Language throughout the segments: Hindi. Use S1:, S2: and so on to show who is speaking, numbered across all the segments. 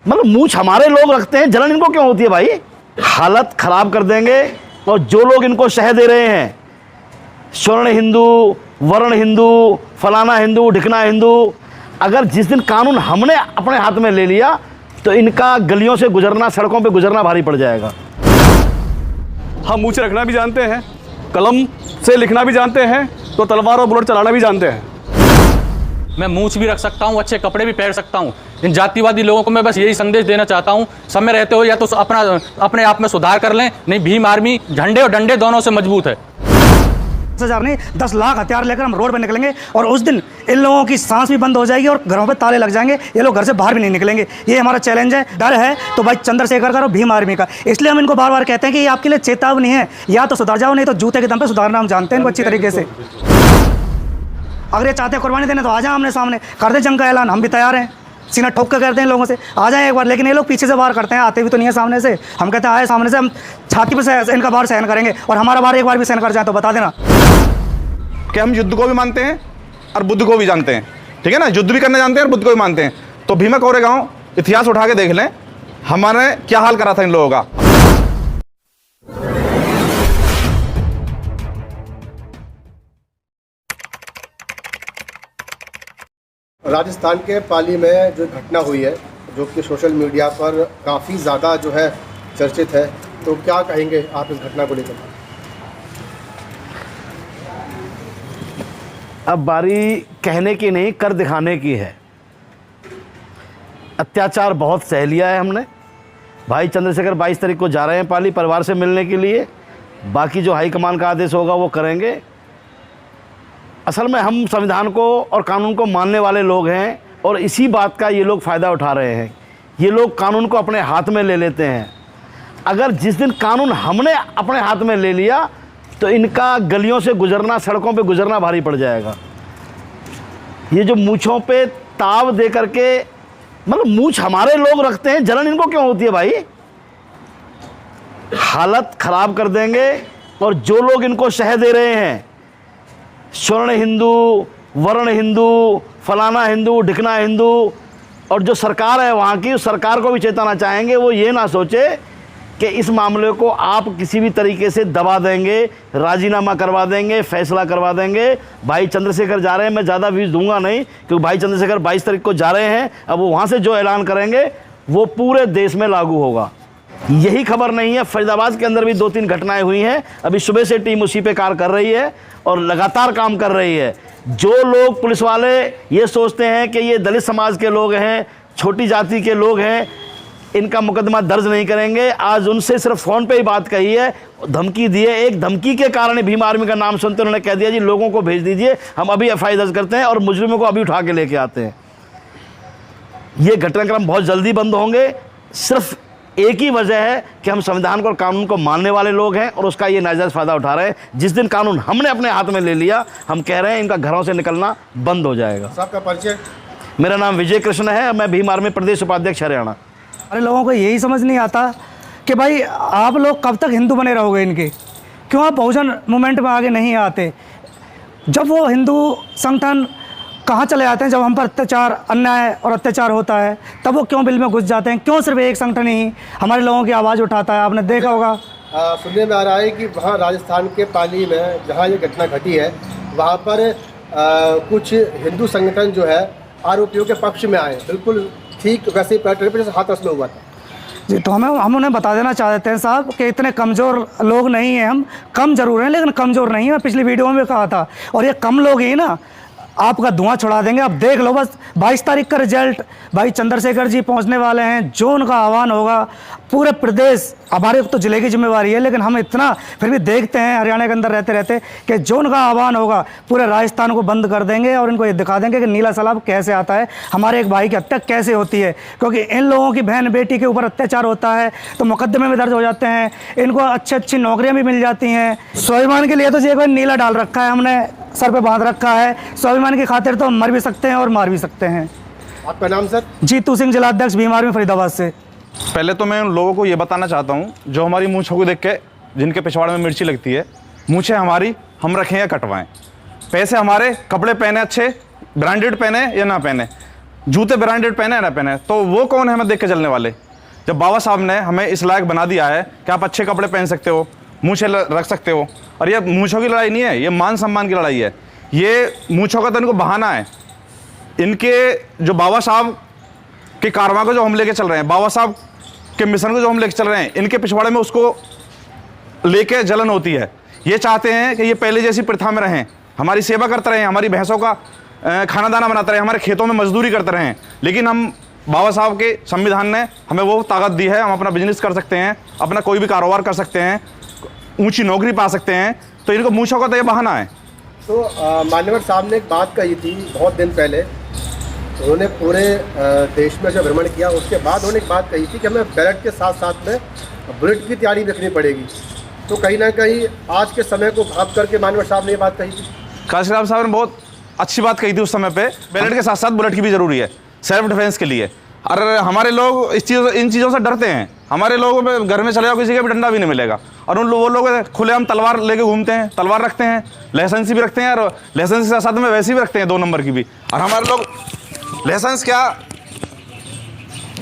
S1: मतलब मूछ हमारे लोग रखते हैं, जलन इनको क्यों होती है भाई? हालत खराब कर देंगे। और जो लोग इनको शह दे रहे हैं, स्वर्ण हिंदू, वर्ण हिंदू, फलाना हिंदू, ढिकना हिंदू, अगर जिस दिन कानून हमने अपने हाथ में ले लिया तो इनका गलियों से गुजरना, सड़कों पे गुजरना भारी पड़ जाएगा।
S2: हम मूछ रखना भी जानते हैं, कलम से लिखना भी जानते हैं, तो तलवार और बुलेट चलाना भी जानते हैं।
S3: मैं मूछ भी रख सकता हूँ, अच्छे कपड़े भी पहन सकता हूँ। इन जातिवादी लोगों को मैं बस यही संदेश देना चाहता हूँ, समय रहते हो या तो अपने आप में सुधार कर लें, नहीं भीम आर्मी झंडे और डंडे दोनों से मजबूत है।
S4: 10,000 नहीं 10 लाख हथियार लेकर हम रोड पर निकलेंगे और उस दिन इन लोगों की सांस भी बंद हो जाएगी और घरों पे ताले लग जाएंगे, ये लोग घर से बाहर भी नहीं निकलेंगे। ये हमारा चैलेंज है। डर है तो भाई चंद्रशेखर का और भीम आर्मी का। इसलिए हम इनको बार बार कहते हैं कि ये आपके लिए चेतावनी है, या तो सुधर जाओ, नहीं तो जूते के दम पे सुधारना हम जानते हैं इनको अच्छी तरीके से। अगर ये चाहते हैं कुर्बानी देने तो आ जाए, हमने सामने कर दे जंग का ऐलान, हम भी तैयार हैं। सीना ठोक कर कहते हैं लोगों से आ जाए एक बार, लेकिन ये लोग पीछे से वार करते हैं, आते भी तो नहीं है सामने से। हम कहते हैं आए सामने से, हम छाती पे इनका वार सहन करेंगे और हमारा वार एक बार भी सहन कर जाए तो बता देना
S5: कि हम युद्ध को भी मानते हैं और बुद्ध को भी जानते हैं, ठीक है ना। युद्ध भी करने जानते हैं और बुद्ध को भी मानते हैं। तो भीमा कोरेगांव इतिहास उठा के देख लें, हमारे क्या हाल करा था इन लोगों का।
S6: राजस्थान के पाली में जो घटना हुई है, जो कि सोशल मीडिया पर काफ़ी ज़्यादा जो है चर्चित है, तो क्या कहेंगे आप इस घटना को लेकर?
S1: अब बारी कहने की नहीं, कर दिखाने की है। अत्याचार बहुत सह लिया है हमने। भाई चंद्रशेखर 22 तारीख को जा रहे हैं पाली परिवार से मिलने के लिए। बाकी जो हाईकमान का आदेश होगा वो करेंगे। असल में हम संविधान को और कानून को मानने वाले लोग हैं और इसी बात का ये लोग फ़ायदा उठा रहे हैं। ये लोग कानून को अपने हाथ में ले लेते हैं। अगर जिस दिन कानून हमने अपने हाथ में ले लिया तो इनका गलियों से गुजरना, सड़कों पे गुजरना भारी पड़ जाएगा। ये जो मूछों पे ताव दे करके, मतलब मूछ हमारे लोग रखते हैं, जलन इनको क्यों होती है भाई? हालत खराब कर देंगे। और जो लोग इनको शह दे रहे हैं, स्वर्ण हिंदू, वर्ण हिंदू, फलाना हिंदू, ढिकना हिंदू, और जो सरकार है वहाँ की, उस सरकार को भी चेताना चाहेंगे वो ये ना सोचे कि इस मामले को आप किसी भी तरीके से दबा देंगे, राजीनामा करवा देंगे, फैसला करवा देंगे। भाई चंद्रशेखर जा रहे हैं, मैं ज़्यादा व्यूज़ दूंगा नहीं, क्योंकि भाई चंद्रशेखर 22 तारीख को जा रहे हैं। अब वो वहाँ से जो ऐलान करेंगे वो पूरे देश में लागू होगा। यही खबर नहीं है, फरीदाबाद के अंदर भी 2-3 घटनाएं हुई हैं। अभी सुबह से टीम उसी पे कार्य कर रही है और लगातार काम कर रही है। जो लोग पुलिस वाले ये सोचते हैं कि ये दलित समाज के लोग हैं, छोटी जाति के लोग हैं, इनका मुकदमा दर्ज नहीं करेंगे, आज उनसे सिर्फ फ़ोन पे ही बात कही है, धमकी दी है। एक धमकी के कारण भीम आर्मी का नाम सुनते उन्होंने कह दिया जी लोगों को भेज दीजिए, हम अभी एफआईआर दर्ज करते हैं और मुजरिमों को अभी उठा के लेके आते हैं। ये घटनाक्रम बहुत जल्दी बंद होंगे। सिर्फ एक ही वजह है कि हम संविधान को और कानून को मानने वाले लोग हैं और उसका ये नाजायज़ फ़ायदा उठा रहे हैं। जिस दिन कानून हमने अपने हाथ में ले लिया, हम कह रहे हैं इनका घरों से निकलना बंद हो जाएगा।
S6: आपका परिचय?
S1: मेरा नाम विजय कृष्ण है, मैं भीम आर्मी प्रदेश उपाध्यक्ष हरियाणा।
S4: अरे लोगों को यही समझ नहीं आता कि भाई आप लोग कब तक हिंदू बने रहोगे इनके, क्यों आप बहुजन मूवमेंट में आगे नहीं आते? जब वो हिंदू संगठन कहाँ चले जाते हैं, जब हम पर अत्याचार, अन्याय और अत्याचार होता है, तब वो क्यों बिल में घुस जाते हैं? क्यों सिर्फ एक संगठन ही हमारे लोगों की आवाज़ उठाता है? आपने देखा होगा,
S6: सुनने में आ रहा है कि वहाँ राजस्थान के पाली में जहाँ ये घटना घटी है, वहाँ पर कुछ हिंदू संगठन जो है आरोपियों के पक्ष में आए, बिल्कुल ठीक वैसे ही पैटर्न पर जैसे हाथरस में हुआ था।
S4: जी, तो हम उन्हें बता देना चाहते हैं साहब कि इतने कमज़ोर लोग नहीं हैं हम। कम जरूर हैं लेकिन कमज़ोर नहीं है। मैं पिछली वीडियो में भी कहा था। और ये कम लोग ही ना आपका धुआं छुड़ा देंगे। आप देख लो बस 22 तारीख का रिजल्ट, भाई चंद्रशेखर जी पहुंचने वाले हैं। जो उनका आह्वान होगा पूरे प्रदेश, हमारे तो जिले की जिम्मेवारी है, लेकिन हम इतना फिर भी देखते हैं हरियाणा के अंदर रहते रहते कि जो उनका आह्वान होगा पूरे राजस्थान को बंद कर देंगे और इनको ये दिखा देंगे कि नीला सैलाब कैसे आता है, हमारे एक भाई की हत्या कैसे होती है। क्योंकि इन लोगों की बहन बेटी के ऊपर अत्याचार होता है तो मुकदमे में दर्ज हो जाते हैं, इनको अच्छी नौकरियाँ भी मिल जाती हैं। स्वाभिमान के लिए तो ये कोई नीला डाल रखा है, हमने सर पे बांध रखा है। स्वाभिमान की खातिर तो हम मर भी सकते हैं और मार भी सकते हैं।
S6: आपका नाम सर?
S4: जीतू सिंह, जिलाध्यक्ष भीम आर्मी फरीदाबाद से।
S5: पहले तो मैं उन लोगों को ये बताना चाहता हूँ जो हमारी मूँछों को देख के, जिनके पिछवाड़े में मिर्ची लगती है, मूँछें हमारी, हम रखें या कटवाएं, पैसे हमारे, कपड़े पहने अच्छे ब्रांडेड पहने या ना पहने, जूते ब्रांडेड पहने ना पहने, तो वो कौन है हमें देख के चलने वाले? जब बाबा साहब ने हमें इस लायक बना दिया है कि आप अच्छे कपड़े पहन सकते हो, मूछें रख सकते हो। और ये मूछों की लड़ाई नहीं है, ये मान सम्मान की लड़ाई है। ये मूछों का तो इनको बहाना है। इनके जो बाबा साहब के कारवां को जो हम लेके चल रहे हैं, बाबा साहब के मिशन को जो हम लेके चल रहे हैं, इनके पिछवाड़े में उसको लेके जलन होती है। ये चाहते हैं कि ये पहले जैसी प्रथा में रहें, हमारी सेवा करते रहें, हमारी भैंसों का खाना दाना बनाते रहें, हमारे खेतों में मजदूरी करते रहें। लेकिन हम बाबा साहब के संविधान ने हमें वो ताकत दी है, हम अपना बिजनेस कर सकते हैं, अपना कोई भी कारोबार कर सकते हैं, ऊंची नौकरी पा सकते हैं। तो इनको मूछों का तो ये बहाना है।
S6: तो मान्यवर साहब ने एक बात कही थी बहुत दिन पहले, उन्होंने पूरे देश में जब भ्रमण किया उसके बाद उन्होंने एक बात कही थी कि हमें बैलेट के साथ साथ में बुलेट की तैयारी रखनी पड़ेगी। तो कहीं ना कहीं आज के समय को भाप करके मान्यवर साहब ने ये बात कही थी।
S5: काशीराम साहब ने बहुत अच्छी बात कही थी उस समय पे। बैलेट के साथ साथ बुलेट की भी ज़रूरी है सेल्फ डिफेंस के लिए। और हमारे लोग इन चीज़ों से डरते हैं। हमारे लोगों में घर में चले जाओ, किसी का भी डंडा भी नहीं मिलेगा। और वो लोग खुलेआम तलवार लेके घूमते हैं, तलवार रखते हैं, लाइसेंस भी रखते हैं, और लाइसेंस के साथ में वैसे भी रखते हैं 2 नंबर की भी। और हमारे लोग लाइसेंस क्या,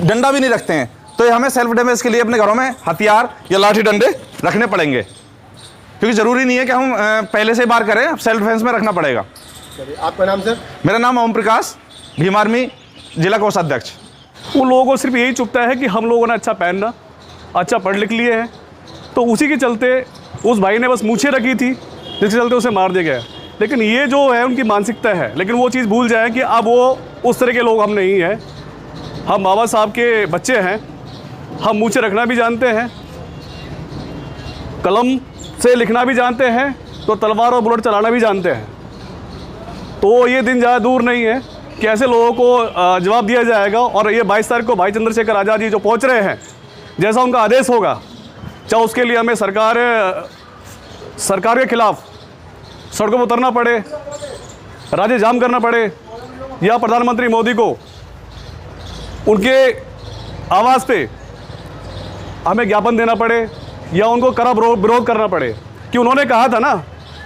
S5: डंडा भी नहीं रखते हैं। तो ये हमें सेल्फ डिफेंस के लिए अपने घरों में हथियार या लाठी डंडे रखने पड़ेंगे, क्योंकि ज़रूरी नहीं है कि हम पहले से बार करें, सेल्फ डिफेंस में रखना पड़ेगा।
S6: आपका नाम सर?
S5: मेरा नाम ओम प्रकाश, भीम आर्मी जिला कोषाध्यक्ष।
S2: उन लोगों को सिर्फ यही चुभता है कि हम लोगों ने अच्छा पहनना, अच्छा पढ़ लिख लिए हैं, तो उसी के चलते उस भाई ने बस मूछें रखी थी, जिसके चलते उसे मार दिया गया। लेकिन ये जो है उनकी मानसिकता है। लेकिन वो चीज़ भूल जाए कि अब वो उस तरह के लोग हम नहीं हैं। हम बाबा साहब के बच्चे हैं, हम मूछें रखना भी जानते हैं, कलम से लिखना भी जानते हैं, तो तलवार और बुलेट चलाना भी जानते हैं। तो ये दिन ज़्यादा दूर नहीं है कि ऐसे लोगों को जवाब दिया जाएगा। और ये 22 तारीख को भाई चंद्रशेखर आज़ाद जी जो पहुंच रहे हैं, जैसा उनका आदेश होगा, चाहे उसके लिए हमें सरकार के खिलाफ सड़कों पर उतरना पड़े, राज्य जाम करना पड़े, या प्रधानमंत्री मोदी को उनके आवाज़ पे हमें ज्ञापन देना पड़े, या उनको कड़ा विरोध करना पड़े कि उन्होंने कहा था ना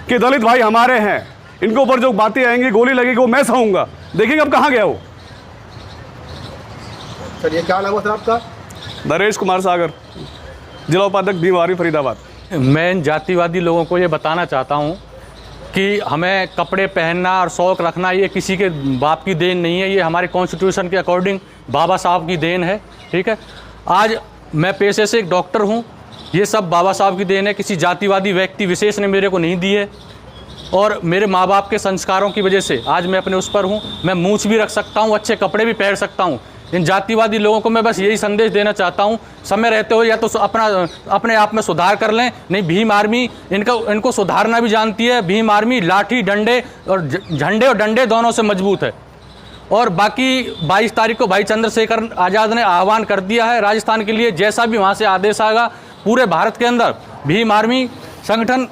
S2: कि दलित भाई हमारे हैं, इनके ऊपर जो बातें आएंगी, गोली लगेगी, वो मैं सहूँगा। देखिए अब कहाँ गया वो।
S6: सर ये क्या नाम हुआ सर आपका?
S2: नरेश कुमार सागर, जिला उपाध्यक्ष भीम आर्मी फरीदाबाद।
S3: मैं इन जातिवादी लोगों को ये बताना चाहता हूँ कि हमें कपड़े पहनना और शौक़ रखना ये किसी के बाप की देन नहीं है, ये हमारे कॉन्स्टिट्यूशन के अकॉर्डिंग बाबा साहब की देन है। ठीक है, आज मैं पेशे से एक डॉक्टर हूँ, ये सब बाबा साहब की देन है, किसी जातिवादी व्यक्ति विशेष ने मेरे को नहीं दी है। और मेरे माँ बाप के संस्कारों की वजह से आज मैं अपने उस पर हूँ। मैं मूछ भी रख सकता हूँ, अच्छे कपड़े भी पहन सकता हूँ। इन जातिवादी लोगों को मैं बस यही संदेश देना चाहता हूँ, समय रहते हो या तो अपने आप में सुधार कर लें, नहीं भीम आर्मी इनको सुधारना भी जानती है। भीम आर्मी लाठी डंडे और झंडे और डंडे दोनों से मजबूत है। और बाकी 22 तारीख को भाई चंद्रशेखर आज़ाद ने आह्वान कर दिया है राजस्थान के लिए, जैसा भी वहाँ से आदेश आएगा, पूरे भारत के अंदर भीम आर्मी संगठन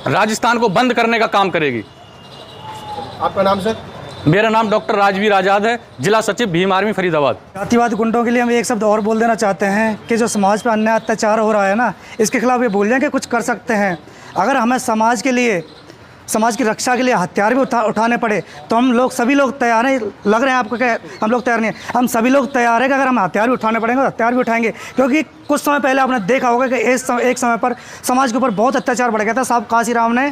S3: राजस्थान को बंद करने का काम करेगी।
S6: आपका नाम सर?
S3: मेरा नाम डॉक्टर राजवीर आज़ाद है, जिला सचिव भीम आर्मी फरीदाबाद।
S4: जातिवादी गुंडों के लिए हम एक शब्द और बोल देना चाहते हैं कि जो समाज पर अन्याय अत्याचार हो रहा है ना, इसके खिलाफ ये भूल जाएं कि कुछ कर सकते हैं। अगर हमें समाज के लिए, समाज की रक्षा के लिए हथियार भी उठाने पड़े तो हम लोग सभी लोग तैयार हैं। लग रहे हैं आपको कि हम लोग तैयार नहीं हैं? हम सभी लोग तैयार हैं कि अगर हमें हथियार भी उठाने पड़ेंगे तो हथियार भी उठाएंगे। क्योंकि कुछ समय पहले आपने देखा होगा कि एक समय पर समाज के ऊपर बहुत अत्याचार बढ़ गया था। साहब काशीराम ने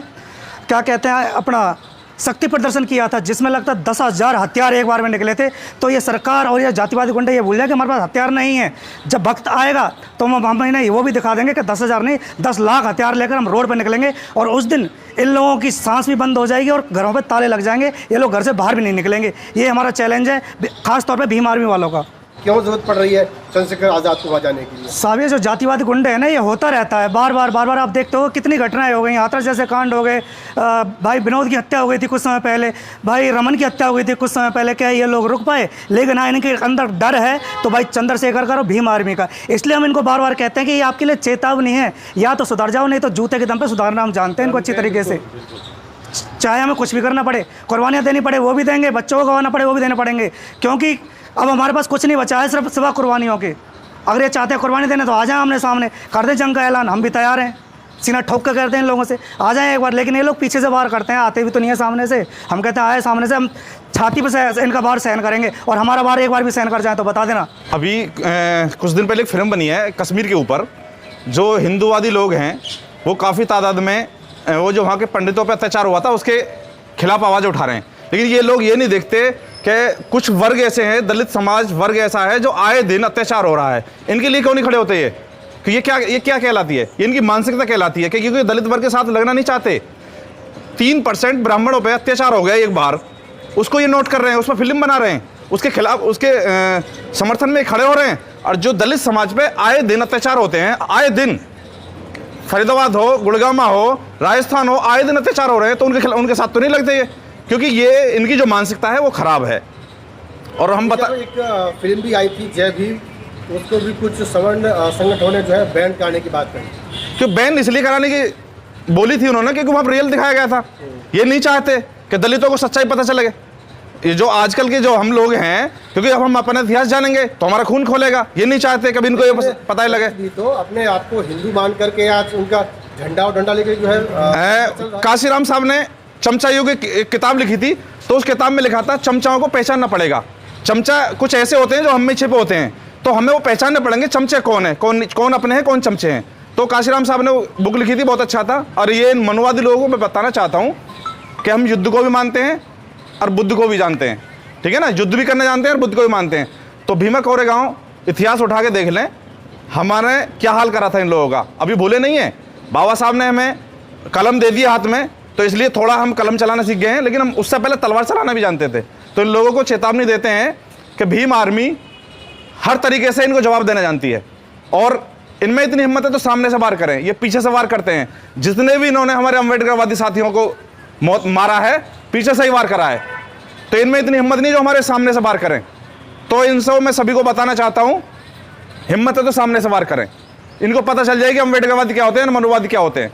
S4: क्या कहते हैं अपना शक्ति प्रदर्शन किया था, जिसमें लगता 10,000 हथियार एक बार में निकले थे। तो ये सरकार और ये जातिवादी गुंडे ये भूल जाए कि हमारे पास हथियार नहीं है। जब वक्त आएगा तो हम इन्हें वो भी दिखा देंगे कि 10,000 नहीं 10 लाख हथियार लेकर हम रोड पर निकलेंगे। और उस दिन इन लोगों की सांस भी बंद हो जाएगी और घरों पे ताले लग जाएंगे, ये लोग घर से बाहर भी नहीं निकलेंगे। ये हमारा चैलेंज है, खास तौर पर भीम आर्मी वालों का।
S6: क्यों जरूरत पड़ रही है चंद्रशेखर आज़ाद को वहाँ जाने के लिए?
S4: साहब ये जो जातिवादी गुंडे हैं ना, ये होता रहता है बार बार। आप देखते हो कितनी घटनाएं हो गई, हाथरस जैसे कांड हो गए, भाई विनोद की हत्या हो गई थी कुछ समय पहले, भाई रमन की हत्या हो गई थी कुछ समय पहले। क्या ये लोग रुक पाए? लेकिन हाँ, इनके अंदर डर है तो भाई चंद्रशेखर का और भीम आर्मी का। इसलिए हम इनको बार बार कहते हैं कि ये आपके लिए चेतावनी है, या तो सुधर जाओ, नहीं तो जूते के दम पर सुधारना हम जानते हैं इनको अच्छी तरीके से। चाहे हमें कुछ भी करना पड़े, कुर्बानियाँ देनी पड़े वो भी देंगे, बच्चों को गंवाना पड़े वो भी देने पड़ेंगे, क्योंकि अब हमारे पास कुछ नहीं बचा है सिर्फ सिवा कुर्बानियों के। अगर ये चाहते हैं कुर्बानी देने तो आ जाए आमने सामने, कर दे जंग का ऐलान, हम भी तैयार हैं। सीना ठोक कर कहते हैं इन लोगों से आ जाएं एक बार, लेकिन ये लोग पीछे से बाहर करते हैं, आते भी तो नहीं है सामने से। हम कहते हैं आए सामने से, हम छाती पर इनका बाहर सहन करेंगे, और हमारा बाहर एक बार भी सहन कर जाए तो बता देना।
S5: अभी कुछ दिन पहले एक फिल्म बनी है कश्मीर के ऊपर, जो हिंदूवादी लोग हैं वो काफ़ी तादाद में वो जो वहाँ के पंडितों पर अत्याचार हुआ था उसके खिलाफ आवाज़ उठा रहे हैं। लेकिन ये लोग ये नहीं देखते कि कुछ वर्ग ऐसे हैं, दलित समाज वर्ग ऐसा है जो आए दिन अत्याचार हो रहा है, इनके लिए क्यों नहीं खड़े होते? ये कि ये क्या कहलाती है? ये इनकी मानसिकता कहलाती है कि क्योंकि दलित वर्ग के साथ लगना नहीं चाहते। 3% ब्राह्मणों पे अत्याचार हो गया एक बार, उसको ये नोट कर रहे हैं, उस पर फिल्म बना रहे हैं, उसके खिलाफ उसके समर्थन में खड़े हो रहे हैं। और जो दलित समाज पे आए दिन अत्याचार होते हैं, आए दिन फरीदाबाद हो, गुड़गामा हो, राजस्थान हो, आए दिन अत्याचार हो रहे हैं, तो उनके साथ तो नहीं लगते ये, क्योंकि ये इनकी जो मानसिकता है वो खराब है। और हम बता
S6: एक फिल्म भी आई थी जय भीम, उसको भी कुछ सवर्ण संगठनों ने जो है बैन कराने की बात करी।
S5: क्यों बैन इसलिए कराने की बोली थी उन्होंने क्योंकि वहाँ रियल दिखाया गया था। ये नहीं चाहते कि दलितों को सच्चाई पता चले। ये जो आजकल के जो हम लोग हैं, क्योंकि अब हम अपना इतिहास जानेंगे तो हमारा खून खोलेगा, ये नहीं चाहते कभी इनको ये पता ही लगे।
S6: तो अपने आप को हिंदू मान करके आज उनका झंडा और डंडा लेकर जो है
S5: काशीराम साहब ने चमचाइयों की किताब लिखी थी, तो उस किताब में लिखा था चमचाओं को पहचानना पड़ेगा। चमचा कुछ ऐसे होते हैं जो हम में छिपे होते हैं, तो हमें वो पहचानने पड़ेंगे चमचे कौन है, कौन अपने हैं, कौन चमचे हैं। तो काशीराम साहब ने बुक लिखी थी, बहुत अच्छा था। और ये मनुवादी लोगों को मैं बताना चाहता हूँ कि हम युद्ध को भी मानते हैं और बुद्ध को भी जानते हैं, ठीक है ना, युद्ध भी करने जानते हैं और बुद्ध को भी मानते हैं। तो भीमा कोरेगांव इतिहास उठा के देख लें, हमारे क्या हाल करा था इन लोगों का, अभी भूले नहीं है। बाबा साहब ने हमें कलम दे दिया हाथ में, तो इसलिए थोड़ा हम कलम चलाना सीख गए हैं, लेकिन हम उससे पहले तलवार चलाना भी जानते थे। तो इन लोगों को चेतावनी देते हैं कि भीम आर्मी हर तरीके से इनको जवाब देना जानती है, और इनमें इतनी हिम्मत है तो सामने से वार करें। ये पीछे से वार करते हैं, जितने भी इन्होंने हमारे अम्बेडकरवादी साथियों को मौत मारा है, पीछे से ही वार करा है। तो इनमें इतनी हिम्मत नहीं जो हमारे सामने से वार करें। तो इन सब मैं सभी को बताना चाहता हूँ, हिम्मत है तो सामने से वार करें। इनको पता चल जाएगी अम्बेडकरवादी क्या होते हैं, मनुवादी क्या होते हैं।